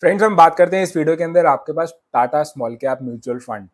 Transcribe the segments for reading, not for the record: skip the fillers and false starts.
Friends, हम बात करते हैं इस वीडियो के अंदर आपके पास Tata small cap mutual fund.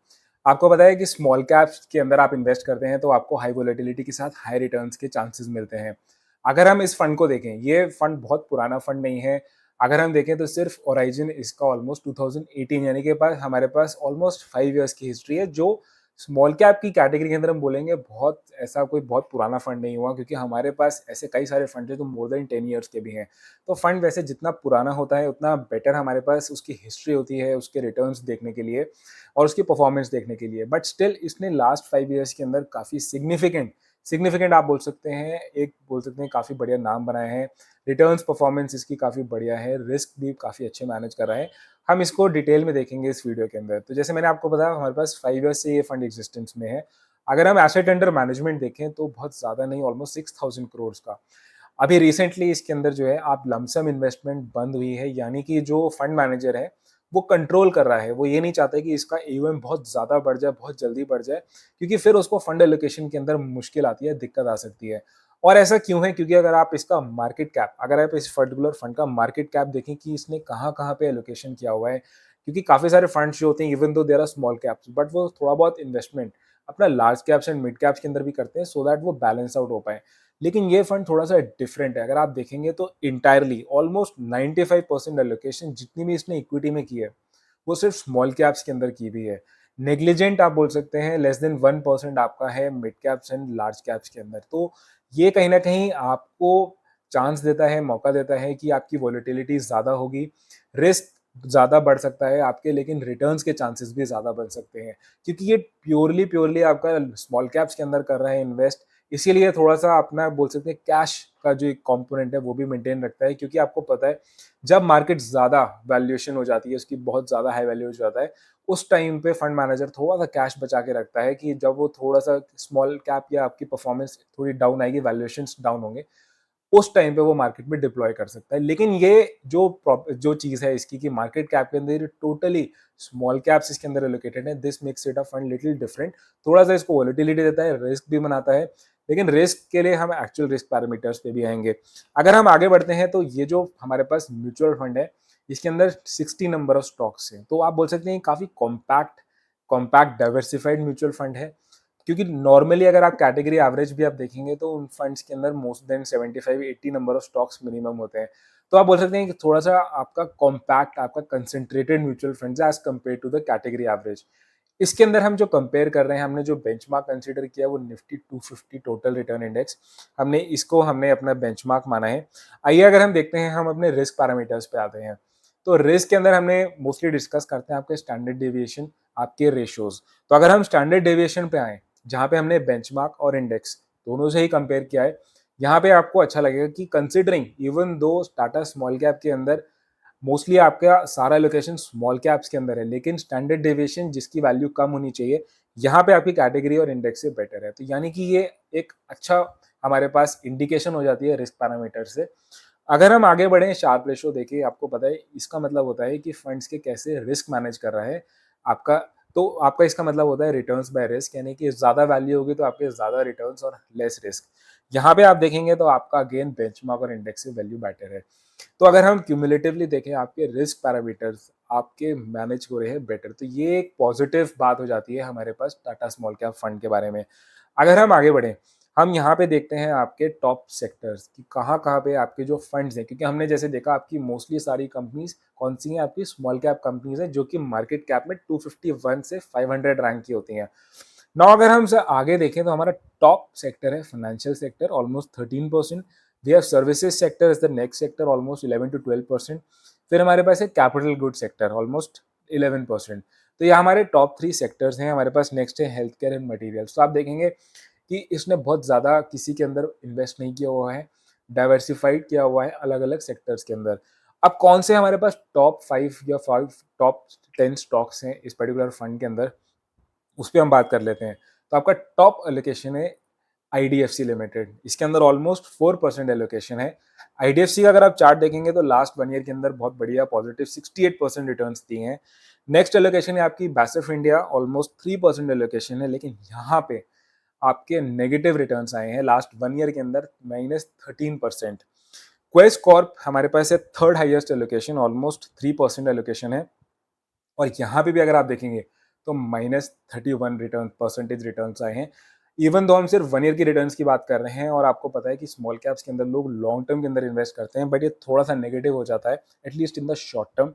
आपको पता है कि स्मॉल कैप्स के अंदर आप इन्वेस्ट करते हैं तो आपको हाई वोलेटिलिटी के साथ हाई रिटर्न्स के चांसेस मिलते हैं। अगर हम इस फंड को देखें, ये फंड बहुत पुराना फंड नहीं है। अगर हम देखें तो सिर्फ ओराइजन इसका ऑलमोस्ट 2018 यानी कि पास हमारे पास ऑलमोस्ट 5 इयर्स की हिस्ट्री है, जो स्मॉल कैप की कैटेगरी के अंदर हम बोलेंगे बहुत ऐसा कोई बहुत पुराना फंड नहीं हुआ, क्योंकि हमारे पास ऐसे कई सारे फंड हैं जो मोर देन 10 इयर्स के भी हैं। तो फंड वैसे जितना पुराना होता है उतना बेटर हमारे पास उसकी हिस्ट्री होती है, उसके रिटर्न्स देखने के लिए और उसकी परफॉर्मेंस देखने के लिए। बट स्टिल इसने लास्ट 5 इयर्स के अंदर काफ़ी सिग्निफिकेंट सिग्निफिकेंट आप बोल सकते हैं, एक बोल सकते हैं काफ़ी बढ़िया नाम बनाए हैं। रिटर्न्स परफॉर्मेंस इसकी काफ़ी बढ़िया है, रिस्क भी काफ़ी अच्छे मैनेज कर रहा है। हम इसको डिटेल में देखेंगे इस वीडियो के अंदर। तो जैसे मैंने आपको बताया, हमारे पास 5 ईयर्स से ये फंड एग्जिस्टेंस में है। अगर हम एसेट अंडर मैनेजमेंट देखें तो बहुत ज़्यादा नहीं, ऑलमोस्ट 6000 करोड़ का। अभी रिसेंटली इसके अंदर जो है आप लमसम इन्वेस्टमेंट बंद हुई है, यानी कि जो फंड मैनेजर है वो कंट्रोल कर रहा है। वो ये नहीं चाहता कि इसका एयूएम बहुत ज़्यादा बढ़ जाए, बहुत जल्दी बढ़ जाए, क्योंकि फिर उसको फंड एलोकेशन के अंदर मुश्किल आती है, दिक्कत आ सकती है। और ऐसा क्यों है? क्योंकि अगर आप इसका मार्केट कैप, अगर आप इस पर्टिकुलर फंड का मार्केट कैप देखें कि इसने कहाँ-कहाँ पे एलोकेशन किया हुआ है, क्योंकि काफ़ी सारे फंड्स जो होते हैं even though there are small caps, but वो थोड़ा बहुत इन्वेस्टमेंट अपना large caps and mid caps के अंदर भी करते हैं, सो दैट वो बैलेंस आउट हो पाए। लेकिन ये फंड थोड़ा-सा डिफरेंट है। अगर आप देखेंगे तो एंटायरली ऑलमोस्ट 95% एलोकेशन जितनी भी इसने इक्विटी में की है, वो सिर्फ स्मॉल कैप्स के अंदर की हुई है। नेग्लिजेंट आप बोल सकते हैं, लेस देन 1% आपका है mid caps and large caps के अंदर। तो ये कहीं न कहीं आपको चांस देता है, मौका देता है कि आपकी वोलेटिलिटी ज़्यादा होगी, रिस्क ज़्यादा बढ़ सकता है आपके, लेकिन रिटर्न्स के चांसेस भी ज़्यादा बन सकते हैं। क्योंकि ये प्योरली प्योरली आपका स्मॉल कैप्स के अंदर कर रहा है इन्वेस्ट, इसीलिए थोड़ा-सा अपना बोल सकते हैं कैश का जो एक कंपोनेंट है वो भी मेंटेन रखता है, क्योंकि आपको पता है जब मार्केट ज़्यादा वैल्यूएशन हो जाती है, उसकी बहुत ज़्यादा हाई वैल्यू हो जाता है, उस टाइम पे फंड मैनेजर थोड़ा-सा कैश बचा के रखता है कि जब वो थोड़ा-सा स्मॉल कैप या आपकी परफॉर्मेंस थोड़ी डाउन आएगी, वैल्यूएशंस डाउन होंगे, उस टाइम पे वो मार्केट में डिप्लॉय कर सकता है। लेकिन ये जो चीज़ है इसकी कि मार्केट कैप के अंदर टोटली स्मॉल कैप्स इसके अंदर एलोकेटेड है, this makes it a fund little different. थोड़ा-सा इसको वोलेटिलिटी देता है, रिस्क भी बनाता है, लेकिन रिस्क के लिए हम एक्चुअल रिस्क पैरामीटर्स पे भी आएँगे। अगर हम आगे बढ़ते हैं तो ये जो हमारे पास म्यूचुअल फंड है, इसके अंदर 60 नंबर ऑफ स्टॉक्स हैं। तो आप बोल सकते हैं काफ़ी compact compact diversified mutual fund है। क्योंकि नॉर्मली अगर आप कैटेगरी एवरेज भी आप देखेंगे तो उन फंड्स के अंदर most than 75-80 number of stocks minimum होते हैं। तो आप बोल सकते हैं कि थोड़ा-सा आपका कॉम्पैक्ट, आपका कंसंट्रेटेड म्यूचुअल फंड्स है as compared to the category average. इसके अंदर हम जो कंपेयर कर रहे हैं, हमने जो बेंचमार्क कंसीडर किया वो निफ्टी 250 टोटल रिटर्न इंडेक्स, हमने अपना बेंचमार्क माना है। आइए अगर हम देखते हैं, हम अपने रिस्क पैरामीटर्स पे आते हैं। तो रिस्क के अंदर हमने मोस्टली डिस्कस करते हैं आपके स्टैंडर्ड डेविएशन, आपके रेशियोज़। तो अगर हम स्टैंडर्ड डेविएशन पे आएँ, जहाँ पे हमने बेंचमार्क और इंडेक्स दोनों से ही कंपेयर किया है, यहाँ पे आपको अच्छा लगेगा कि considering even though Tata small cap के अंदर मोस्टली आपका सारा एलोकेशन स्मॉल कैप्स के अंदर है, लेकिन स्टैंडर्ड डेविएशन जिसकी वैल्यू कम होनी चाहिए, यहाँ पे आपकी कैटेगरी और इंडेक्स से बेटर है। तो यानी कि ये एक अच्छा हमारे पास इंडिकेशन हो जाती है रिस्क पैरामीटर से। अगर हम आगे बढ़ें, शार्प रेशियो देखिए, आपको पता है इसका मतलब होता है कि फंड्स के कैसे रिस्क मैनेज कर रहा है आपका। तो आपका इसका मतलब होता है रिटर्न्स बाय रिस्क, यानी कि ज़्यादा वैल्यू होगी तो आपके ज़्यादा रिटर्न्स और लेस रिस्क। यहाँ पे आप देखेंगे तो आपका अगेन बेंचमार्क और इंडेक्स से वैल्यू बेटर है। तो अगर हम क्यूमुलेटिवली देखें, आपके रिस्क पैरामीटर्स आपके मैनेज हो रहे हैं बेटर, तो ये एक पॉजिटिव बात हो जाती है हमारे पास टाटा स्मॉल कैप फंड के बारे में। अगर हम आगे बढ़ें, हम यहाँ पे देखते हैं आपके टॉप सेक्टर्स कि कहाँ-कहाँ पे आपके जो फंड्स हैं, क्योंकि हमने जैसे देखा आपकी मोस्टली सारी कंपनीज़ कौन-सी हैं, आपकी स्मॉल कैप कंपनीज़ हैं, जो कि मार्केट कैप में 251 से 500 रैंक की होती हैं। नाउ अगर हम स आगे देखें तो हमारा टॉप सेक्टर है financial sector, almost 13%। We have services sector is the next sector, almost 11 to 12%। फिर हमारे पास है कैपिटल गुड सेक्टर, ऑलमोस्ट 11%। तो ये हमारे टॉप 3 सेक्टर्स हैं। हमारे पास नेक्स्ट है हेल्थ केयर एंड मटीरियल्स। तो आप देखेंगे कि इसने बहुत ज़्यादा किसी के अंदर इन्वेस्ट नहीं किया हुआ है, डाइवर्सिफाइड किया हुआ है अलग-अलग सेक्टर्स के अंदर। अब कौन से हमारे पास टॉप 5 या 5 टॉप 10 स्टॉक्स हैं इस पर्टिकुलर फंड के अंदर, उस पे हम बात कर लेते हैं। तो आपका टॉप एलोकेशन है आईडीएफसी लिमिटेड, इसके अंदर ऑलमोस्ट 4% एलोकेशन है। आईडीएफसी का अगर आप चार्ट देखेंगे तो लास्ट 1 ईयर के अंदर बहुत बढ़िया पॉजिटिव 68% रिटर्न्स दिए हैं। नेक्स्ट एलोकेशन है आपकी बैसिफ इंडिया, ऑलमोस्ट 3% एलोकेशन है, लेकिन यहाँ पे आपके नेगेटिव रिटर्न्स आए हैं लास्ट 1 ईयर के अंदर -13%। क्वेस्ट कॉर्प हमारे पास है third highest allocation, almost 3% allocation है। और यहाँ पे भी अगर आप देखेंगे तो -31 रिटर्न परसेंटेज रिटर्न्स आए हैं। इवन दो हम सिर्फ 1 ईयर की रिटर्न्स की बात कर रहे हैं, और आपको पता है कि स्मॉल कैप्स के अंदर लोग लॉन्ग टर्म के अंदर इन्वेस्ट करते हैं, बट ये थोड़ा-सा नेगेटिव हो जाता है, at least in the short term.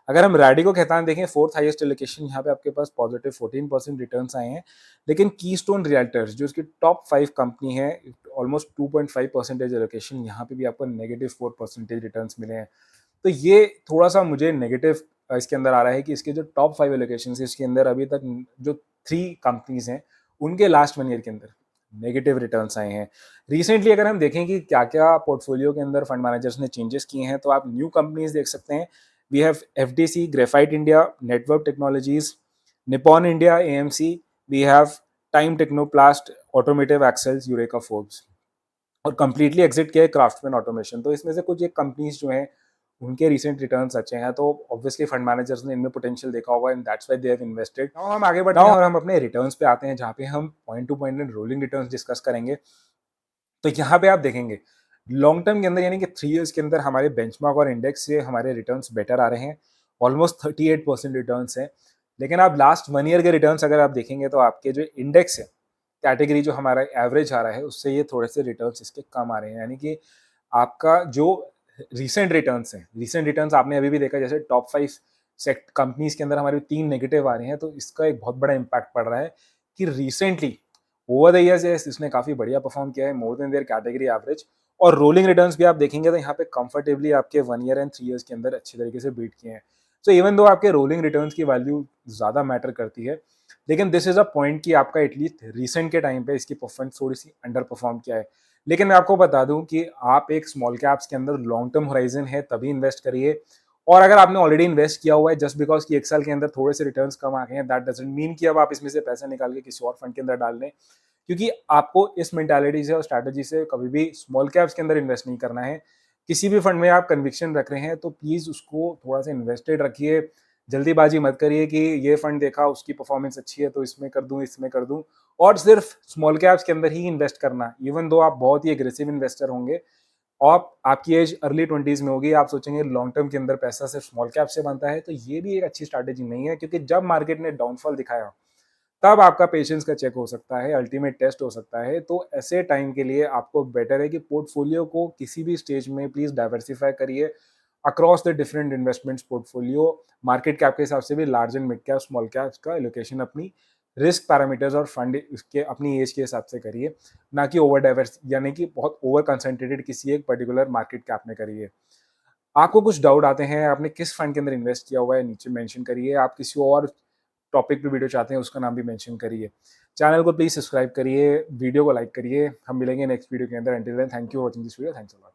अगर हम रैडिको खैतान देखें, फोर्थ हाईएस्ट एलोकेशन, यहाँ पे आपके पास पॉजिटिव 14% रिटर्न्स आए हैं। लेकिन कीस्टोन रियल्टर्स जो इसकी टॉप 5 कंपनी है, ऑलमोस्ट 2.5% एलोकेशन, यहाँ पे भी आपको -4% रिटर्न्स मिले हैं। तो ये थोड़ा-सा मुझे नेगेटिव इसके अंदर आ रहा है कि इसके जो टॉप 5 एलोकेशंस है, इसके अंदर अभी तक जो 3 कंपनीज़ हैं, उनके लास्ट 1 ईयर के अंदर नेगेटिव रिटर्न्स आए हैं। रिसेंटली अगर हम देखें कि क्या-क्या पोर्टफोलियो के अंदर फंड मैनेजर्स ने चेंजेस किए हैं, तो आप न्यू कंपनीज़ देख सकते हैं। We have FDC, Graphite India, Network Technologies, Nippon India, AMC, we have Time Technoplast, Automotive Axles, Eureka Forbes, और कंप्लीटली एग्जिट किया है क्राफ्टमैन ऑटोमेशन। तो इसमें से कुछ एक कंपनीज जो हैं, उनके रिसेंट रिटर्न्स अच्छे हैं, तो ऑब्वियसली फंड मैनेजर्स ने इनमें पोटेंशियल देखा होगा, and that's why they have invested. Now हम आगे बढ़ते हैं और हम अपने रिटर्न्स पे आते हैं, जहाँ पे हम point two point and rolling returns discuss करेंगे। तो यहाँ पे आप देखेंगे लॉन्ग टर्म के अंदर, यानी कि 3 इयर्स के अंदर हमारे बेंचमार्क और इंडेक्स से हमारे रिटर्न्स बेटर आ रहे हैं, ऑलमोस्ट 38% रिटर्न्स हैं। लेकिन आप लास्ट 1 ईयर के रिटर्न्स अगर आप देखेंगे, तो आपके जो इंडेक्स है, कैटेगरी जो हमारा एवरेज आ रहा है, उससे ये थोड़े से रिटर्न्स इसके कम आ रहे हैं। यानी कि आपका जो रीसेंट रिटर्न्स हैं, रीसेंट रिटर्न्स आपने अभी भी देखा, जैसे टॉप 5 सेक्ट कंपनीज के अंदर हमारे 3 नेगेटिव आ रहे हैं, तो इसका एक बहुत बड़ा इम्पैक्ट पड़ रहा है कि रिसेंटली ओवर द ईयर्स इसने काफी बढ़िया परफॉर्म किया है, more than their category average. और रोलिंग रिटर्न्स भी आप देखेंगे तो यहाँ पे कंफर्टेबली आपके 1 ईयर एंड 3 इयर्स के अंदर अच्छी तरीके से बीट किए हैं। सो इवन दो आपके रोलिंग रिटर्न्स की वैल्यू ज्यादा मैटर करती है, लेकिन दिस इज अ पॉइंट कि आपका एटलीस्ट रिसेंट के टाइम पे इसकी परफॉर्मेंस थोड़ी सी अंडर परफॉर्म किया है। लेकिन मैं आपको बता दूं कि आप एक स्मॉल कैप्स के अंदर लॉन्ग टर्म होराइजन है तभी इन्वेस्ट करिए। और अगर आपने ऑलरेडी इन्वेस्ट किया हुआ है, जस्ट बिकॉज कि 1 साल के अंदर थोड़े से रिटर्न्स कम आ गए हैं, दैट डजंट मीन कि अब आप इसमें से पैसा निकाल के किसी और फंड के अंदर डाल लें। क्योंकि आपको इस मेंटालिटी से और स्ट्रैटेजी से कभी भी स्मॉल कैप्स के अंदर इन्वेस्ट नहीं करना है। किसी भी फंड में आप कन्विक्शन रख रहे हैं, तो प्लीज उसको थोड़ा सा इन्वेस्टेड रखिए। जल्दीबाजी मत करिए कि ये फंड देखा, उसकी परफॉर्मेंस अच्छी है तो इसमें कर दूं, इसमें कर दूं। और सिर्फ स्मॉल कैप्स के अंदर ही इन्वेस्ट करना, इवन दो आप बहुत ही एग्रेसिव इन्वेस्टर होंगे और आपकी एज अर्ली 20s में होगी, आप सोचेंगे लॉन्ग टर्म के अंदर पैसा सिर्फ स्मॉल कैप से बनता है, तो ये भी एक अच्छी स्ट्रैटेजी नहीं है। क्योंकि जब मार्केट ने डाउनफॉल दिखाया, तब आपका पेशेंस का चेक हो सकता है, अल्टीमेट टेस्ट हो सकता है। तो ऐसे टाइम के लिए आपको बेटर है कि पोर्टफोलियो को किसी भी स्टेज में प्लीज डाइवर्सिफाई करिए across the different investments portfolio. Market cap के हिसाब से भी large and mid cap, small cap का एलोकेशन अपनी रिस्क पैरामीटर्स और फंड इसके अपनी एज के हिसाब से करिए, ना कि ओवर डाइवर्स, यानी कि बहुत ओवर कंसंट्रेटेड किसी एक पर्टिकुलर मार्केट कैप में करिए। आपको कुछ डाउट आते हैं, आपने किस फंड के अंदर इन्वेस्ट किया हुआ है, नीचे मेंशन करिए। आप किसी और टॉपिक पे वीडियो चाहते हैं, उसका नाम भी मेंशन करिए। चैनल को प्लीज सब्सक्राइब करिए, वीडियो को लाइक करिए। हम मिलेंगे नेक्स्ट वीडियो के अंदर। Until then, thank you for watching this video. Thanks a lot.